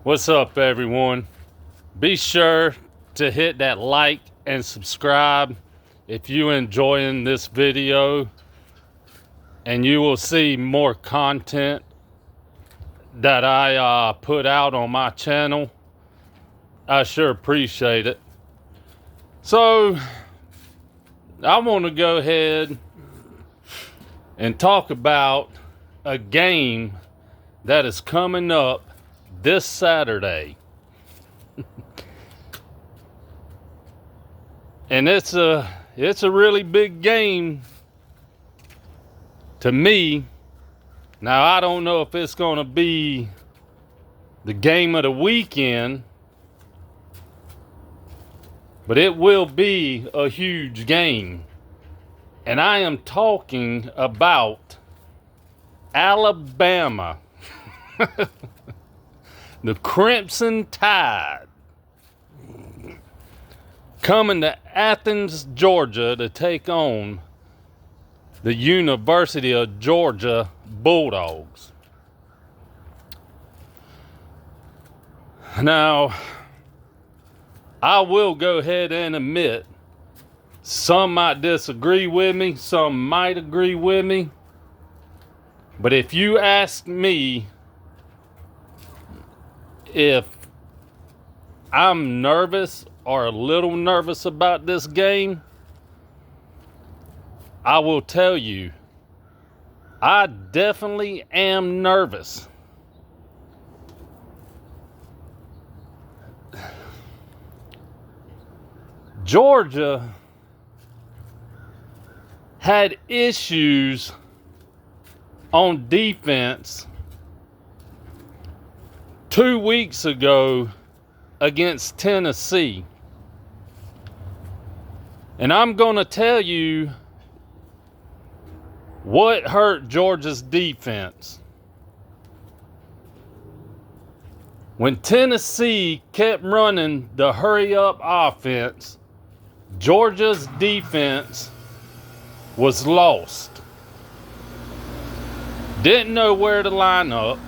What's up, everyone? Be sure to hit that like and subscribe if you're enjoying this video, and you will see more content that I put out on my channel. I sure appreciate it. So I want to go ahead and talk about a game that is coming up this Saturday. And it's a really big game to me. Now, I don't know if it's going to be the game of the weekend, but it will be a huge game. And I am talking about Alabama, the Crimson Tide, coming to Athens, Georgia to take on the University of Georgia Bulldogs. Now, I will go ahead and admit, some might disagree with me, some might agree with me. But if you ask me if I'm nervous or a little nervous about this game, I will tell you, I definitely am nervous. Georgia had issues on defense 2 weeks ago against Tennessee. And I'm going to tell you what hurt Georgia's defense. When Tennessee kept running the hurry-up offense, Georgia's defense was lost. Didn't know where to line up.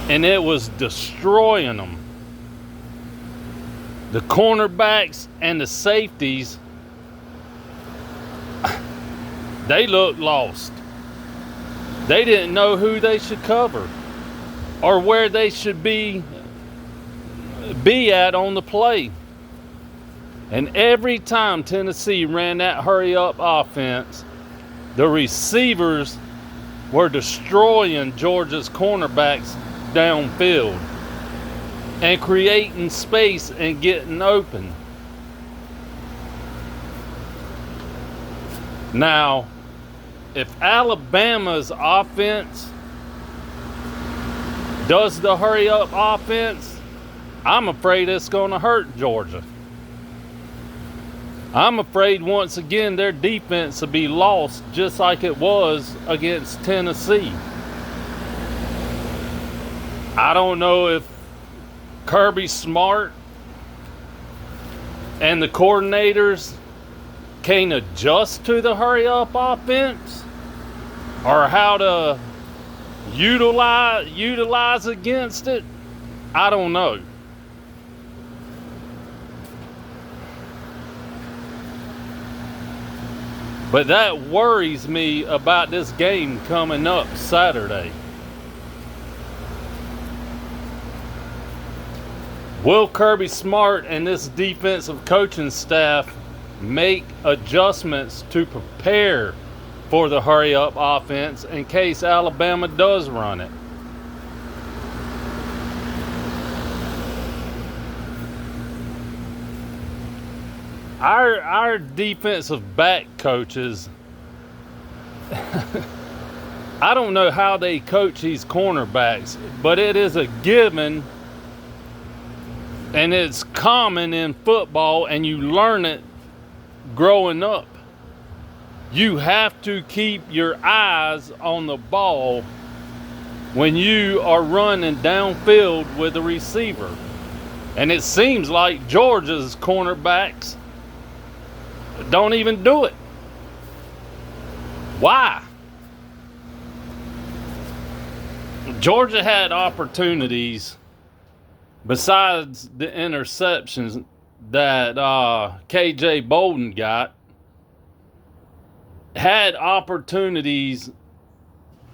And it was destroying them. The cornerbacks and the safeties, they looked lost. They didn't know who they should cover or where they should be at on the play. And every time Tennessee ran that hurry-up offense, the receivers were destroying Georgia's cornerbacks downfield and creating space and getting open. Now, if Alabama's offense does the hurry-up offense, I'm afraid it's going to hurt Georgia. I'm afraid once again their defense will be lost just like it was against Tennessee. I don't know if Kirby Smart and the coordinators can adjust to the hurry-up offense or how to utilize against it. I don't know. But that worries me about this game coming up Saturday. Will Kirby Smart and this defensive coaching staff make adjustments to prepare for the hurry-up offense in case Alabama does run it? Our defensive back coaches, I don't know how they coach these cornerbacks, but it is a given and it's common in football, and you learn it growing up. You have to keep your eyes on the ball when you are running downfield with the receiver. And it seems like Georgia's cornerbacks don't even do it. Why? Georgia had opportunities besides the interceptions that KJ Bolden got. Had opportunities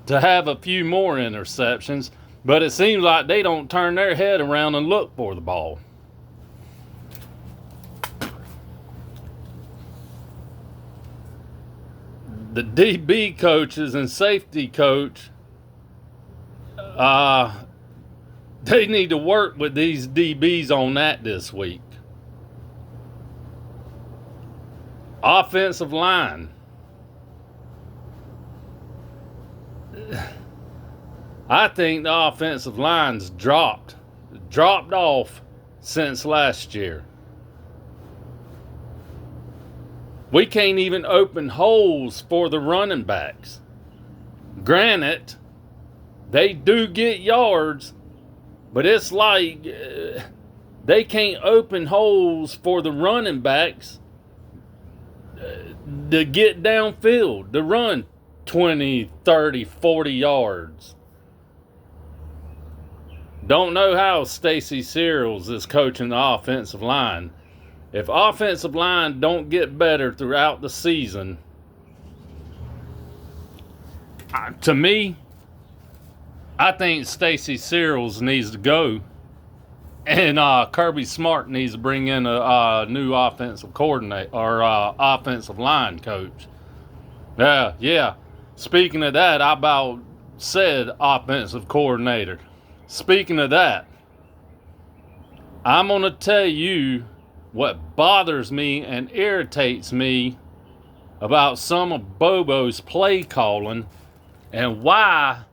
to have a few more interceptions, but it seems like they don't turn their head around and look for the ball. The DB coaches and safety coach, they need to work with these DBs on that this week. Offensive line. I think the offensive line's dropped off since last year. We can't even open holes for the running backs. Granted, they do get yards, but it's like they can't open holes for the running backs to get downfield, to run 20, 30, 40 yards. Don't know how Stacy Searles is coaching the offensive line. If offensive line don't get better throughout the season, to me, I think Stacy Searles needs to go, and Kirby Smart needs to bring in a new offensive coordinator or offensive line coach. Yeah. Speaking of that, I about said offensive coordinator. Speaking of that, I'm going to tell you what bothers me and irritates me about some of Bobo's play calling and why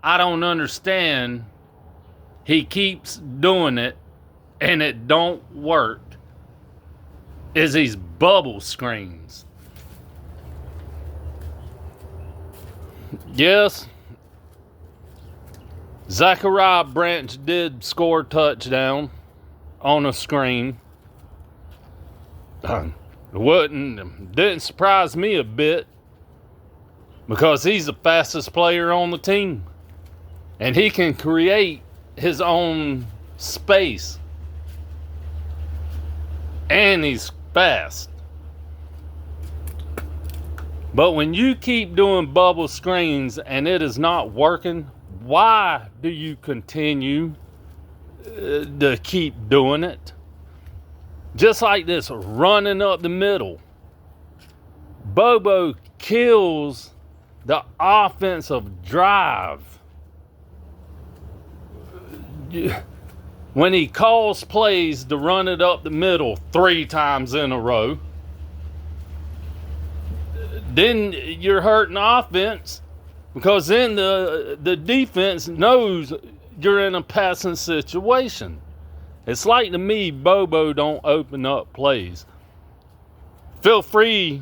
I don't understand he keeps doing it and it don't work is these bubble screens. Yes, Zachariah Branch did score a touchdown on a screen. Didn't surprise me a bit because he's the fastest player on the team and he can create his own space and he's fast. But when you keep doing bubble screens and it is not working, why do you continue to keep doing it? Just like this running up the middle. Bobo kills the offensive drive. When he calls plays to run it up the middle 3 times in a row, then you're hurting offense because then the defense knows you're in a passing situation. It's like to me, Bobo don't open up plays. Feel free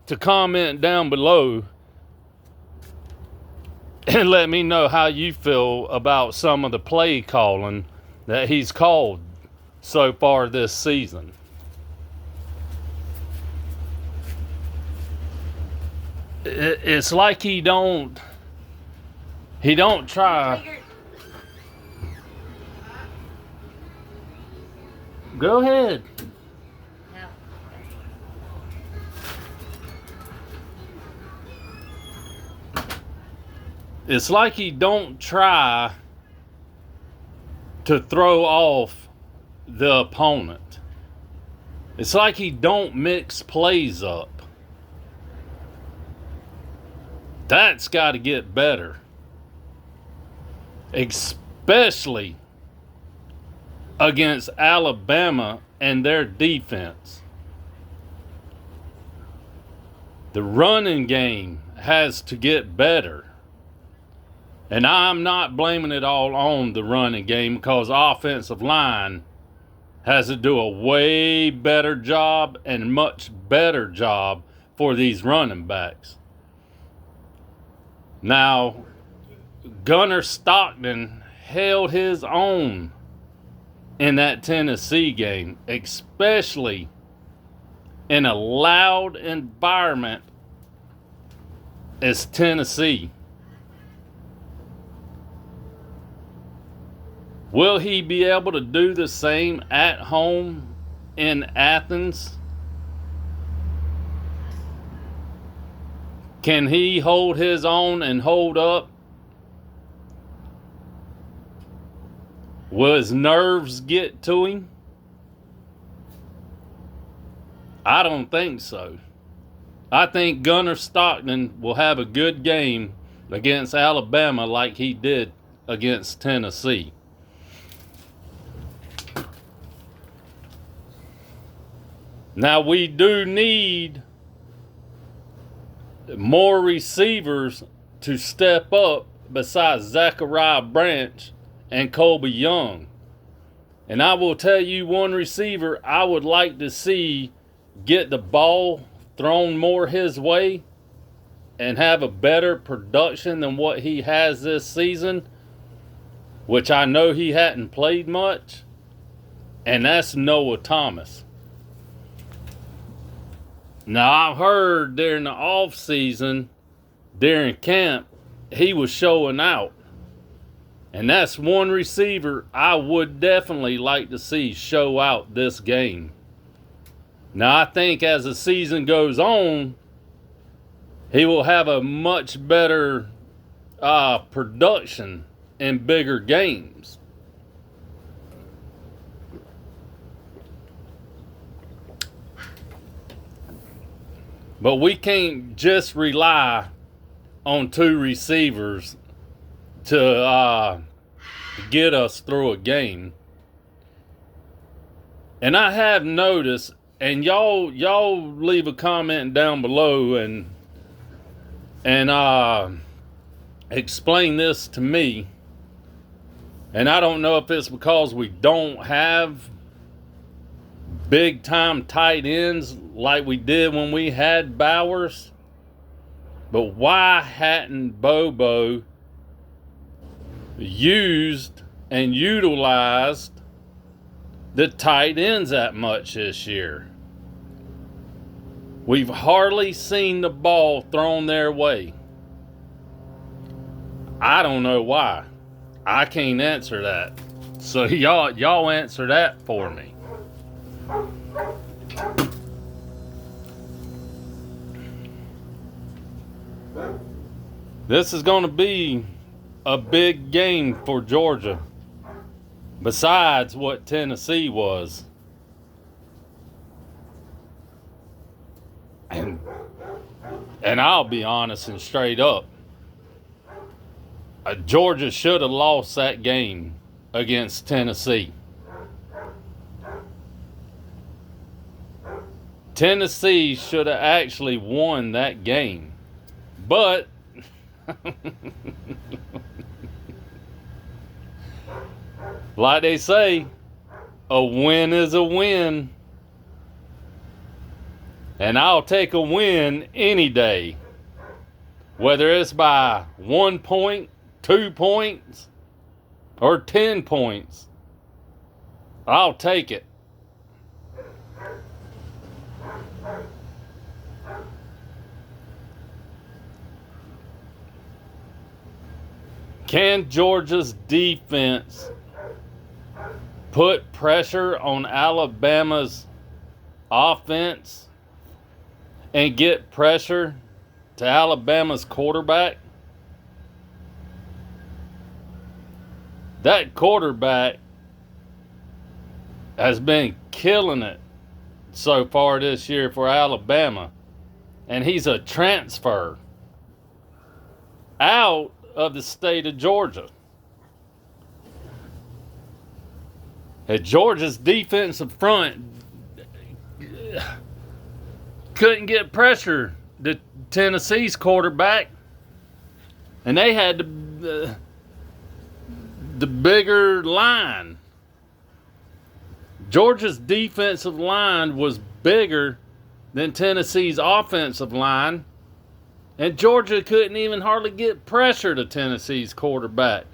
to comment down below and let me know how you feel about some of the play calling that he's called so far this season. It's like he don't try. Go ahead. It's like he don't try to throw off the opponent. It's like he don't mix plays up. That's got to get better. Especially against Alabama and their defense. The running game has to get better. And I'm not blaming it all on the running game because offensive line has to do a way better job and much better job for these running backs. Now, Gunnar Stockton held his own in that Tennessee game, especially in a loud environment as Tennessee. Will he be able to do the same at home in Athens? Can he hold his own and hold up? Will his nerves get to him? I don't think so. I think Gunnar Stockton will have a good game against Alabama like he did against Tennessee. Now, we do need more receivers to step up besides Zachariah Branch and Colby Young. And I will tell you one receiver I would like to see get the ball thrown more his way and have a better production than what he has this season, which I know he hadn't played much, and that's Noah Thomas. Now, I've heard during the off season, during camp, he was showing out. And that's one receiver I would definitely like to see show out this game. Now, I think as the season goes on, he will have a much better production in bigger games. But we can't just rely on two receivers to get us through a game. And I have noticed, and y'all leave a comment down below and explain this to me. And I don't know if it's because we don't have big time tight ends like we did when we had Bowers, but why hadn't Bobo used and utilized the tight ends that much this year? We've hardly seen the ball thrown their way. I don't know why. I can't answer that. So y'all answer that for me. This is going to be a big game for Georgia, besides what Tennessee was. And I'll be honest and straight up, Georgia should have lost that game against Tennessee. Tennessee should have actually won that game. But like they say, a win is a win. And I'll take a win any day. Whether it's by 1 point, 2 points, or 10 points. I'll take it. Can Georgia's defense put pressure on Alabama's offense and get pressure to Alabama's quarterback? That quarterback has been killing it so far this year for Alabama. And he's a transfer out of the state of Georgia. And Georgia's defensive front couldn't get pressure to Tennessee's quarterback, and they had the bigger line. Georgia's defensive line was bigger than Tennessee's offensive line, and Georgia couldn't even hardly get pressure to Tennessee's quarterback.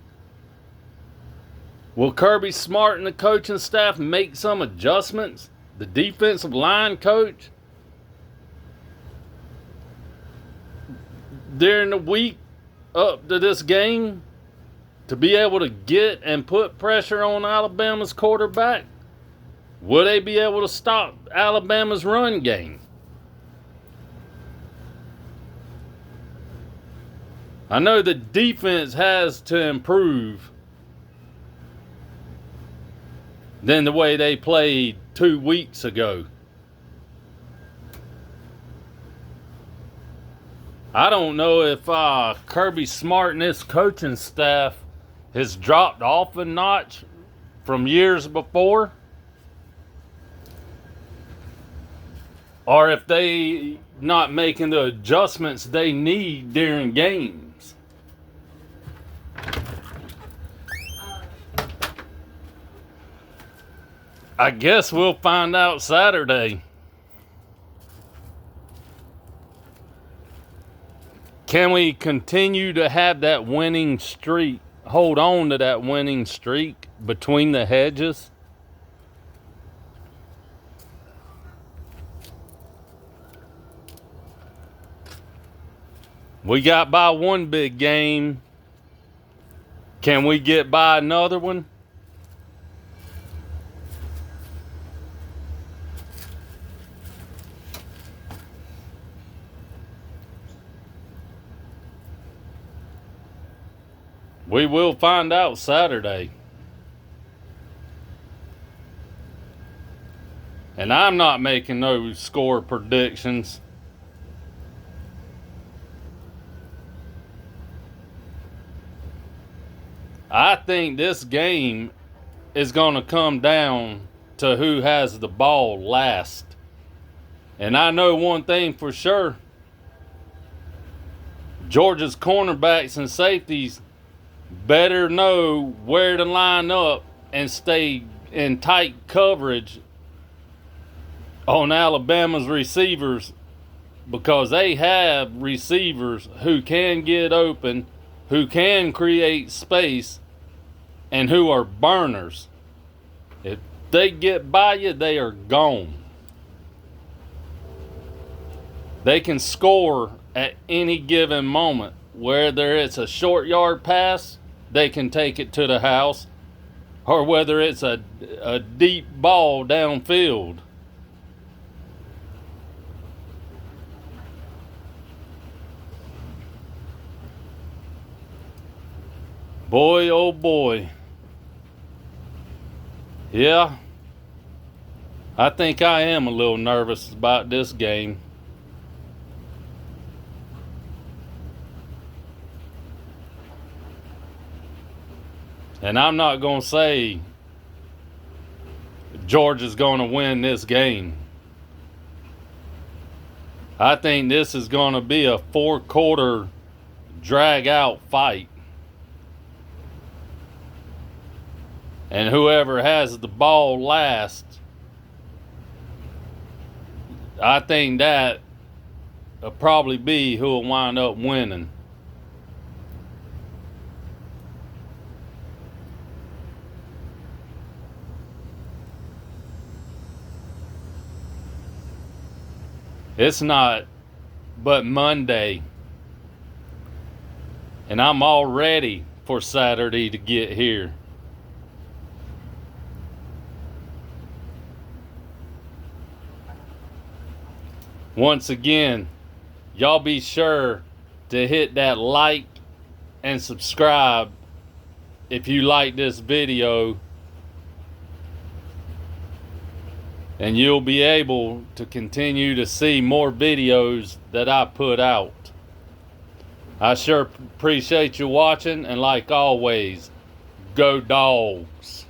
Will Kirby Smart and the coaching staff make some adjustments? The defensive line coach, during the week up to this game, to be able to get and put pressure on Alabama's quarterback? Will they be able to stop Alabama's run game? I know the defense has to improve than the way they played 2 weeks ago. I don't know if Kirby Smart and his coaching staff has dropped off a notch from years before, or if they not making the adjustments they need during games. I guess we'll find out Saturday. Can we continue to have that winning streak, hold on to that winning streak between the hedges? We got by one big game. Can we get by another one? We will find out Saturday. And I'm not making no score predictions. I think this game is going to come down to who has the ball last. And I know one thing for sure. Georgia's cornerbacks and safeties better know where to line up and stay in tight coverage on Alabama's receivers, because they have receivers who can get open, who can create space, and who are burners. If they get by you, they are gone. They can score at any given moment. Whether it's a short yard pass, they can take it to the house, or whether it's a deep ball downfield. Boy, oh boy. Yeah, I think I am a little nervous about this game. And I'm not going to say Georgia's going to win this game. I think this is going to be a 4-quarter drag-out fight. And whoever has the ball last, I think that will probably be who will wind up winning. It's not but Monday, and I'm all ready for Saturday to get here. Once again, y'all be sure to hit that like and subscribe if you like this video, and you'll be able to continue to see more videos that I put out. I sure appreciate you watching, and like always, go Dogs.